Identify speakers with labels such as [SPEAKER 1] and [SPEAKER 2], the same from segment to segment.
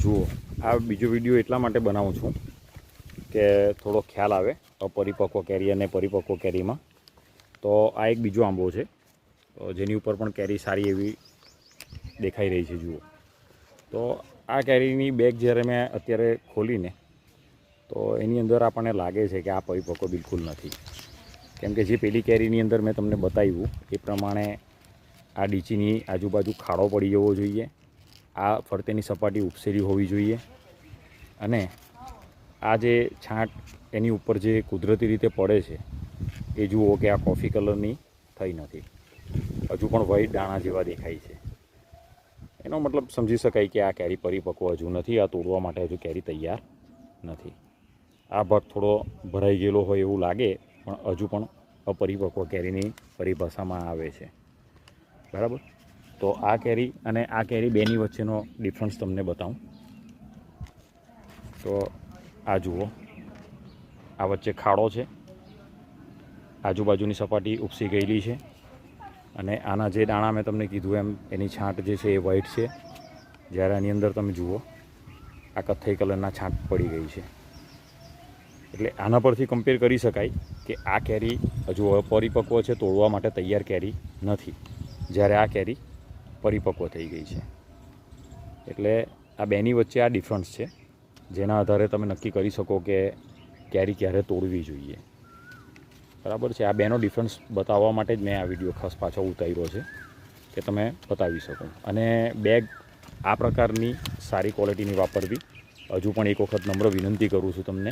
[SPEAKER 1] જુઓ, આ બીજો વિડીયો એટલા માટે બનાવું છું કે થોડો ખ્યાલ આવે અપરિપક્વ કેરી અને પરિપક્વ કેરીમાં. તો આ એક બીજો આંબો છે જેની ઉપર પણ કેરી સારી એવી દેખાઈ રહી છે. જુઓ, તો આ કેરીની બેગ જ્યારે મેં અત્યારે ખોલીને તો એની અંદર આપણને લાગે છે કે આ પરિપક્વ બિલકુલ નથી. કેમ કે જે પેલી કેરીની અંદર મેં તમને બતાવ્યું એ પ્રમાણે આ ડીચીની આજુબાજુ ખાડો પડી જવો જોઈએ, આ ફરતેની સપાટી ઉપસેલી હોવી જોઈએ, અને આ જે છાંટ એની ઉપર જે કુદરતી રીતે પડે છે એ જુઓ કે આ કોફી કલરની થઈ નથી, હજુ પણ વ્હાઈટ દાણા જેવા દેખાય છે. એનો મતલબ સમજી શકાય કે આ કેરી પરિપક્વ હજુ નથી, આ તોડવા માટે હજુ કેરી તૈયાર નથી. આ ભાગ થોડો ભરાઈ ગયેલો હોય એવું લાગે, પણ હજુ પણ અપરિપક્વ કેરીની પરિભાષામાં આવે છે. બરાબર. તો આ કેરી અને આ કેરી બેની વચ્ચેનો ડિફરન્સ તમને બતાવું. તો આ જુઓ, આ વચ્ચે ખાડો છે, આજુબાજુની સપાટી ઉપસી ગયેલી છે, અને આના જે દાણા મેં તમને કીધું એમ એની છાંટ જે છે એ વ્હાઈટ છે, જ્યારે આની અંદર તમે જુઓ આ કથ્થઈ કલરના છાંટ પડી ગઈ છે. એટલે આના પરથી કમ્પેર કરી શકાય કે આ કેરી હજુ અપરિપક્વ છે, તોડવા માટે તૈયાર કેરી નથી, જ્યારે આ કેરી પરિપક્વ થઈ ગઈ છે. એટલે આ બેની વચ્ચે આ ડિફરન્સ છે, જેના આધારે તમે નક્કી કરી શકો કે કેરી ક્યારે તોડવી જોઈએ. બરાબર છે. આ બેનો ડિફરન્સ બતાવવા માટે જ મેં આ વિડીયો ખાસ પાછો ઉતાર્યો છે કે તમે બતાવી શકો. અને બેગ આ પ્રકારની સારી ક્વોલિટીની વાપરવી. હજુ પણ એક વખત નમ્ર વિનંતી કરું છું તમને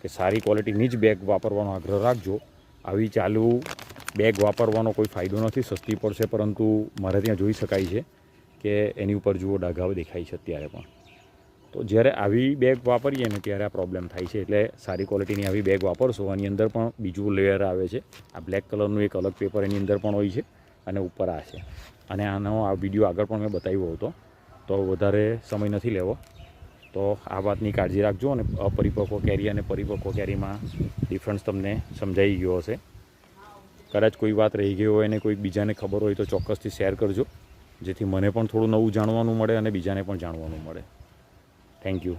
[SPEAKER 1] કે સારી ક્વોલિટીની જ બેગ વાપરવાનો આગ્રહ રાખજો. આવી ચાલુ બેગ વાપરવાનો કોઈ ફાયદો નથી, સસ્તી પડશે, પરંતુ મારે ત્યાં જોઈ શકાય છે કે એની ઉપર જુઓ ડાઘાઓ દેખાય છે અત્યારે પણ. તો જ્યારે આવી બેગ વાપરીએ ને ત્યારે આ પ્રોબ્લેમ થાય છે. એટલે સારી ક્વોલિટીની આવી બેગ વાપરશો. આની અંદર પણ બીજું લેયર આવે છે, આ બ્લેક કલરનું એક અલગ પેપર એની અંદર પણ હોય છે, અને ઉપર આ છે. અને આનો આ વિડીયો આગળ પણ મેં બતાવ્યો હતો, તો વધારે સમય નથી લેવો. તો આ વાતની કાળજી રાખજો, અને અપરિપક્વ કેરી અને પરિપક્વ કેરીમાં ડિફરન્સ તમને સમજાઈ ગયો હશે. કદાચ કોઈ વાત રહી ગઈ હોય અને કોઈ બીજાને ખબર હોય તો ચોક્કસથી શેર કરજો, જેથી મને પણ થોડું નવું જાણવાનું મળે અને બીજાને પણ જાણવાનું મળે. Thank you.